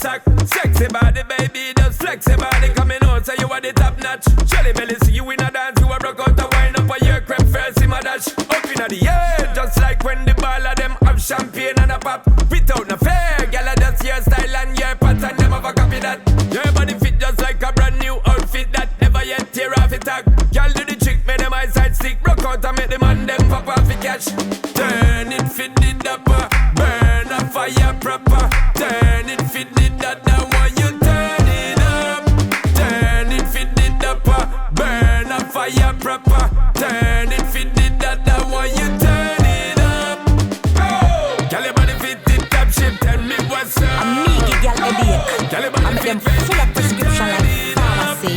sack. Sexy body, baby, just flexy body. Coming out, say you are the top notch. Shelly belly, see you in a dance, you a rock out a wine up a year crepe first in my dash. Up in the air, just like when the ball of them have champagne and a pop. Without no fair, gyal, that's your style and your pattern, them have a copy that. Your body fit just like a brand new outfit that never yet tear off it tag. Gyal do the trick, make them eyesight stick, rock out and make them and them pop off the cash. Turn it, fit the dapper, burn a fire proper. Turn it, fit the dada, when you turn it up. Turn it, fit the dapper, burn a fire proper. Turn it, fit the dada, when you turn it up. Gyal, your body fit the top shape, tell me what's up. I'm me, gyal, idiot. Gyal, your body I'm fit them full of prescription like pharmacy.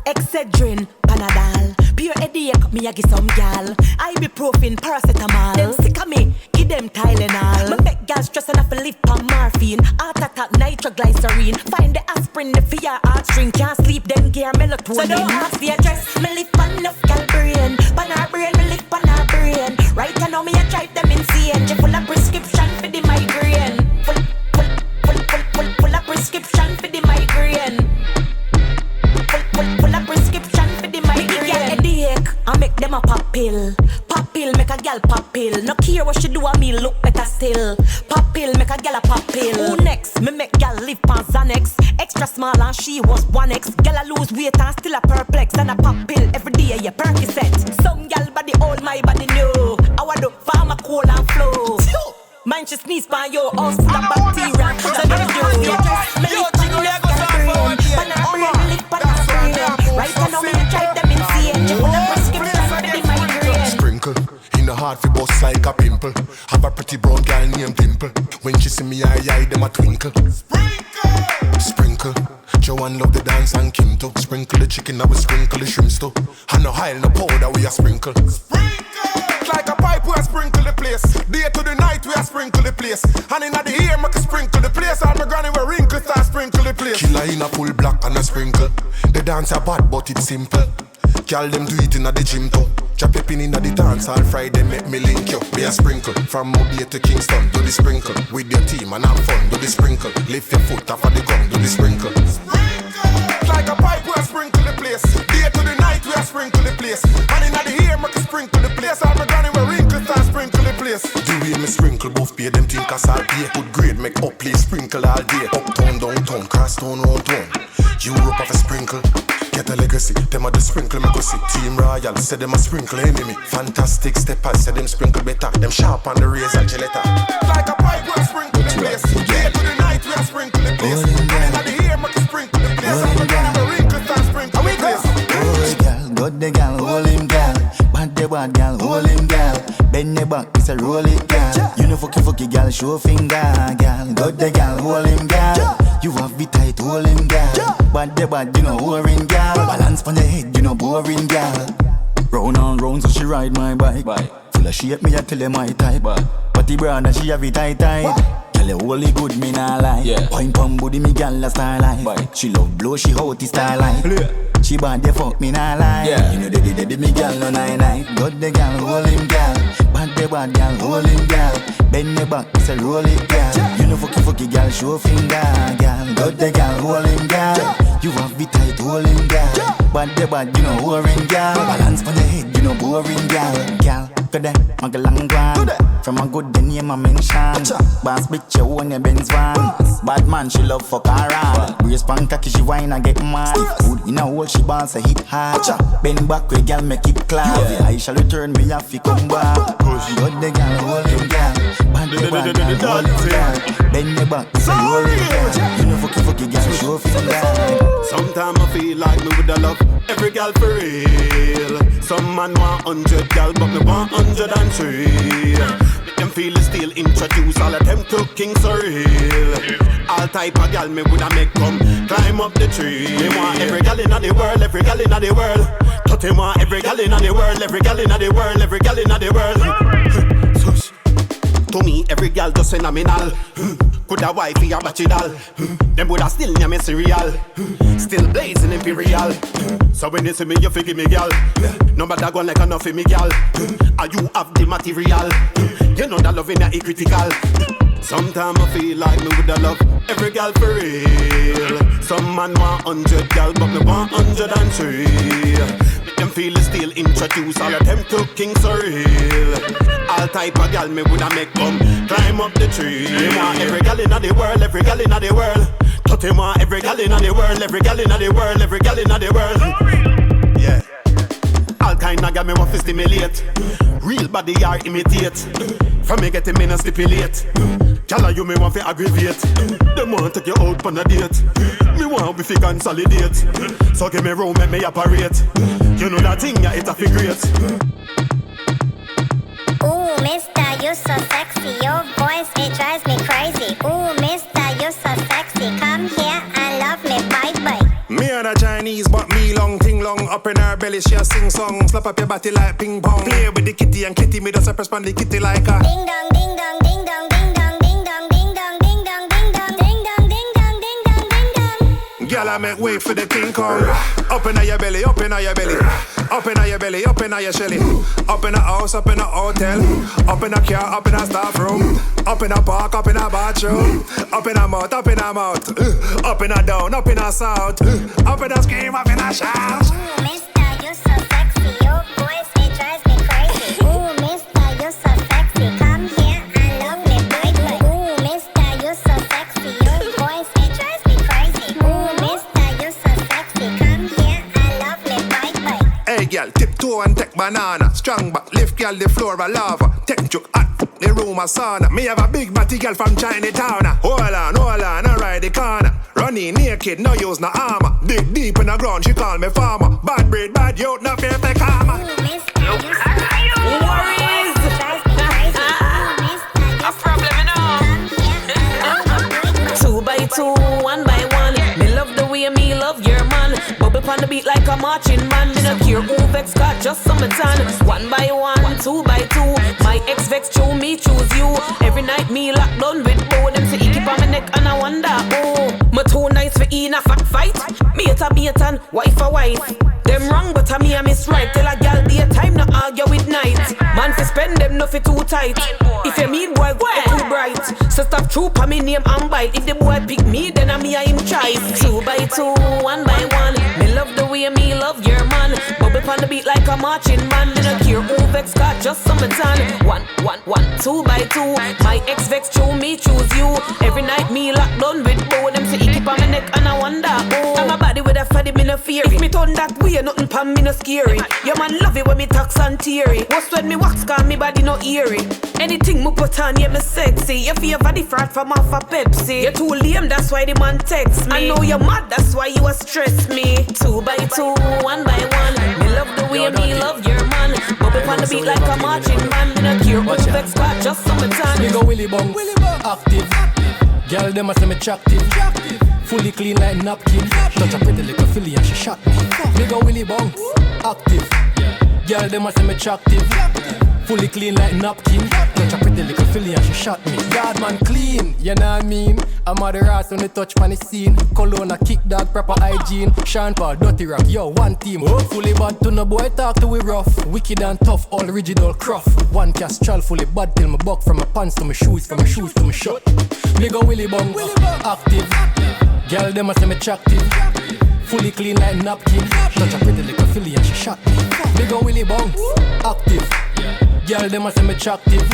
Excedrin, Panadol, pure headache, me a give some gyal. Ibuprofen, paracetamol. Them sick of me, give them Tylenol. Me make gyal stress enough to live on morphine. Heart attack, nitroglycerine. Find the aspirin, the fear heartstring. Can't sleep, then gear melatonin. So don't ask the address, me live on enough gyal brain. Pan her brain, me live on her brain. Right now me a drive them insane. She full of prescription for the migraine. Full of prescription for the migraine. Full of prescription for the migraine. Headache, I make them a pop pill. Pop pill make a gal pop pill. No care what she do a me look better still. Pop pill make a gal a pop pill. Who next? Me make gal live on Xanax. Extra small and she was 1X. Gal a lose weight and still a perplex. And a pop pill every day yeah Percocet. Some gal body old my body new. I want to farm a cold and flow. Man she sneeze by your house full of bacteria. So don't do it. Me live on enough gal brain. Pan a brain, me live on a brain. Right now me a drive them insane. She full of prescription for the migraine. Sprinkle in the heart fi bust like a pimple. Have a pretty brown girl named Dimple. When she see me eye them a twinkle. Sprinkle, Joanne love the dance and Kim too. Sprinkle the chicken, I will sprinkle the shrimps too. And no oil, no powder, we a sprinkle. Like a pipe, we a sprinkle the place. Day to the night, we a sprinkle the place. And in the ear, make a sprinkle the place. All my granny we wrinkle, start sprinkle the place. Killer in a full black and a sprinkle. The dance a bad, but it's simple. Gyal them do it in the gym too. Chop your pin in the dance all Friday, make me link you. Be a sprinkle from Mobile to Kingston. Do the sprinkle with your team and have fun. Do the sprinkle, lift your foot off of the gun. Do the sprinkle. Like a pipe, we a sprinkle the place. Day to the night, we a sprinkle the place. And in the ear, make a sprinkle the place. All my granny we wrinkle, start sprinkle the place. The way me sprinkle, both pay them think us all day. Good grade, make up play, sprinkle all day. Uptown, downtown, cross town, round town. Europe have a sprinkle. Get a legacy, them a the sprinkle me go see. Team Royal, say them a sprinkle enemy. Fantastic steppers, say them sprinkle better. Them sharp on the razor, Gilletta. Like a pipe, we a sprinkle the place. Day to the night, we a sprinkle the place. And in the ear, make a sprinkle the place. I'm gonna wrinkle, start sprinkle the place. Oh, girl, got the girl, hold him, girl. Bad girl, hold him, girl. Bend the back, it's a roll it, girl. You know fucky, girl, show finger, girl. Got the girl, hold him, girl. You have the tight, hold him, girl. Bad, you know, boring, girl. Balance on your head, you know, boring, girl. Round and round, so she ride my bike. Full of shape, me, I tell her my type. But the brother, she have it tight. Tell her holy good, me nah lie. Point pump booty, me gal, a starlight. She love blow, she hot, the starlight. She bad, they fuck me nah lie. You know the me gal no night. Got the gal, hold him gal. Bad gal, hold him gal. Bend the back, it's a roll it gal. You know fucky gal, show finger gal. Got the gal, hold him gal. You have the tight, hold him gal. Bad, you know boring gal. Balance on your head, you know boring gal. Gal, go there, make a long one. From a good name I mention. Boss bitch, you own your Benz van. Bad man, she love fuck around. Brace pan cocky, she whine and get mad. Food in a hole, she bounce a hit hard. Bend back with gal, make it clap. I shall return, me have to come back. Got the gal, hold him gal. Bad gal, hold him gal. Bend the back, it's a rolling gal. You know fucky gal, show finger. Sometimes I feel like me woulda love every gal for real. Some man want 100 gal, but me want 103. Make them feel the still introduce all of them to King Surreal. All type of gal me woulda make come climb up the tree. Me want every gal inna the world, every gal inna the world. But me want every gal inna the world, every gal inna the world, every gal inna the world. Sush. To me, every gal just phenomenal. Coulda wifey or batchy doll. Them woulda still near me cereal. Still blazing imperial. So when you see me, you forgive me, gal. No matter go like enough for me, gal. And you have the material. You know that loving is critical. Sometimes I feel like me woulda love every girl for real. Some man want 100 girl, but me want 103. Make them feel the still introduce all of them to King Cyril. All type of girl me woulda make come climb up the tree. Me want every girl inna the world, every girl inna the world. Touch him want every girl inna the world, every girl inna the world, every girl inna the world. Yeah. All kind of girl me want to stimulate. Real body or imitate. From me get him in a stipulate. Gyal you me want to aggravate. Them want take you out on a date. Me want we fi consolidate. So give me room and me operate. You know that thing ya it a fi great. Ooh, mister, you so sexy. Your voice, it drives me crazy. Ooh, mister, you so sexy. Come here and love me, bye-bye. Me and a Chinese, but me long ting long. Up in her belly, she a sing song. Slap up your body like ping pong. Play with the kitty and kitty, me just a press on the kitty like a ding dong, ding dong, ding dong, ding dong, ding dong, ding dong, ding dong, ding dong, ding dong, ding dong, ding dong, ding dong. Gyal, I make way for the King Kong. Up in your belly, up in your belly. Up in your belly, up in your shelly. Up in a house, up in a hotel. Up in a car, up in a staff room. Up in a park, up in a bathroom. Up in a mouth, up in a mouth. Up in a down, up in a south. Up in a scream, up in a shout. Ooh, mister, you so sexy. Your voice, it drives me crazy. Ooh, mister, you so sexy. Come here and love me, bye-bye. Ooh, mister, you so sexy. Your voice, it drives me crazy. Ooh, mister, you so sexy. Come here and love me, bye-bye. Hey gyal, tiptoe and take banana. Strong back, lift gyal the floor a lava. Take joke hot, the room a sauna. Me have a big batty girl from Chinatown. Hold on, I ride the corner. Running naked, no use no armor. Dig deep in the ground, she call me farmer. Bad breed, bad youth, no fear for karma. Ooh, mister, you so sexy. Your voice, it drives me crazy. Ooh, mister, you so sexy. Come here and love me, bye-bye. 2 by 2, 1 by 1. Me love the way me love your man. Bubble on the beat like a marching band. Me no care who vex got just summertime. 1 by 1, 2 by 2. My ex vex choose me, choose you. Every night me lock down with bow. Them say he keep on my neck and I wonder oh. My 2 nights for in a fat fight. Mate a mate and wife a wife. Them wrong but a me a miss right. Tell a gal daytime no argue with night. Man fi spend them no fi too tight. If you mean boy go too bright. So stop troop on me name and bite. If the boy pick me then a me a him choice. 2 by 2, 1 by 1. Me love the way me love your man. Bubble on the beat like a marching band. Me no care who vex got just summertime. 1, 2 by 2. My ex vex choose me, choose you. Every night me lock down with bow. Them say he keep on my neck and I wonder oh. I'm a body with a fatty me no fear. If me turn that way nothing pan me no scary. Your man love it when me tax and teary. What's when me wax can me body no eerie. Anything me put on yeah me sexy. You favor the frat from off a Pepsi. You're too lame that's why the man text me. I know you're mad that's why you a stress me. 2 by 2, 1 by 1. Me love the way me love your man. Bubble on the beat like a marching band. Me no care who vex got just summertime. Me go Willy Bong, active. Girl them a say me attractive. Fully clean like napkin. Touch a pretty little filly and she shot me. Me go Willy Bong, active. Girl them a say me attractive. Fully clean like napkin. Touch a pretty little filly and she shot me. Yard man clean, you know what I mean. I'm at the ass on the touch pan the scene. Cologne a kick dog, proper hygiene. Sean Paul, Dutty rock, yo, one team. Fully bad to no boy, talk to we rough. Wicked and tough, all rigid, all cruff. One Castral, fully bad till my buck. From my pants to my shoes, from my shoes to my shirt. Me go Willy Bong, active. Girl them a say me attractive. Fully clean like napkin. Touch a pretty little filly and she shot me. Me go Willy Bong, active. Girl them a say me attractive.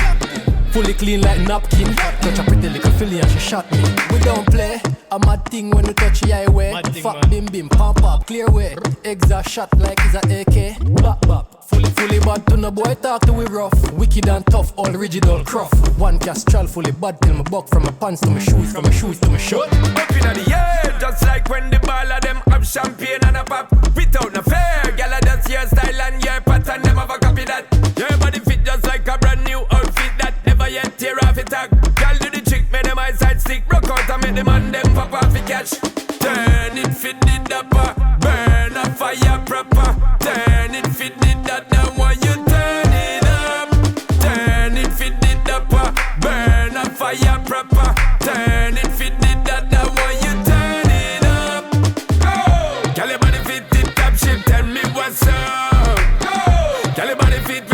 Fully clean like napkin. Touch a pretty little filly and she shot me. We don't play. A mad thing when you touch the highway. Fuck bim bim, pump up, clear way. Extra shot like it's a AK. Bop bop. Fully bad to no boy, talk to we rough. Wicked and tough, all rigid, all cruff. One Castral, fully bad till my buck. From my pants to my shoes, from my shoes to my shirt. Up inna the air, just like when the ball of them have champagne and a pop. Without no fair, gyal that's your style and your pattern. Them have a copy that. Your body fit just like a brand new outfit that never yet tear off it tag. Gyal do the trick, make them eyesight stick. Rock out and make them man them pop off the catch. Turn it fit the dapper, burn a fire proper. Turn it fit the that when you turn it up. Turn it fit the dapper, burn a fire proper. Turn it fit the that when you turn it up. Go! Gyal your body fit the top shit, tell me what's up. Go! Gyal your body fit